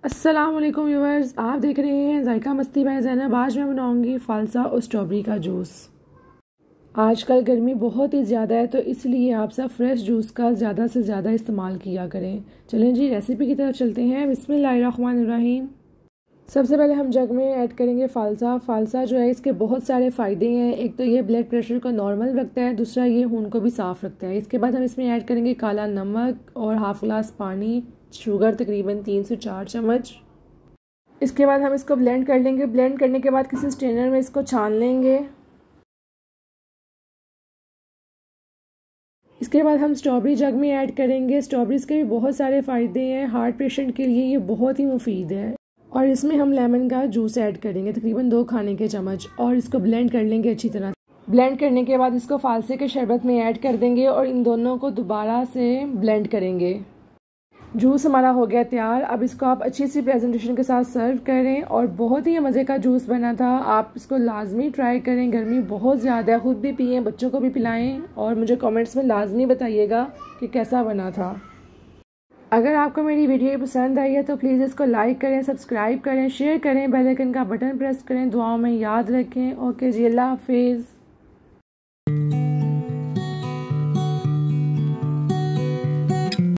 अस्सलाम वालेकुम व्यूअर्स, आप देख रहे हैं जायका मस्ती बाय ज़ैनब। आज मैं बनाऊंगी फालसा और स्ट्रॉबेरी का जूस। आजकल गर्मी बहुत ही ज़्यादा है तो इसलिए आप सब फ्रेश जूस का ज़्यादा से ज़्यादा इस्तेमाल किया करें। चलें जी रेसिपी की तरफ चलते हैं। बिस्मिल्लाहिर्रहमानिर्रहीम। सबसे पहले हम जग में ऐड करेंगे फालसा। फालसा जो है इसके बहुत सारे फ़ायदे हैं। एक तो ये ब्लड प्रेशर को नॉर्मल रखता है, दूसरा ये खून को भी साफ़ रखता है। इसके बाद हम इसमें ऐड करेंगे काला नमक और हाफ़ गिलास पानी, शुगर तकरीबन 3 से 4 चम्मच। इसके बाद हम इसको ब्लेंड कर लेंगे। ब्लेंड करने के बाद किसी स्ट्रेनर में इसको छान लेंगे। इसके बाद हम स्ट्रॉबेरी जग में ऐड करेंगे। स्ट्रॉबेरीज के भी बहुत सारे फ़ायदे हैं। हार्ट पेशेंट के लिए ये बहुत ही मुफीद है। और इसमें हम लेमन का जूस ऐड करेंगे, तकरीबन 2 खाने के चम्मच, और इसको ब्लेंड कर लेंगे अच्छी तरह। ब्लेंड करने के बाद इसको फालसे के शरबत में ऐड कर देंगे और इन दोनों को दोबारा से ब्लेंड करेंगे। जूस हमारा हो गया तैयार। अब इसको आप अच्छी सी प्रेजेंटेशन के साथ सर्व करें और बहुत ही मज़े का जूस बना था। आप इसको लाजमी ट्राई करें। गर्मी बहुत ज़्यादा है, ख़ुद भी पिएं, बच्चों को भी पिलाएं और मुझे कमेंट्स में लाजमी बताइएगा कि कैसा बना था। अगर आपको मेरी वीडियो पसंद आई है तो प्लीज़ इसको लाइक करें, सब्सक्राइब करें, शेयर करें, बेल आइकन का बटन प्रेस करें। दुआओं में याद रखें। ओके जी, अल्लाह हाफिज़।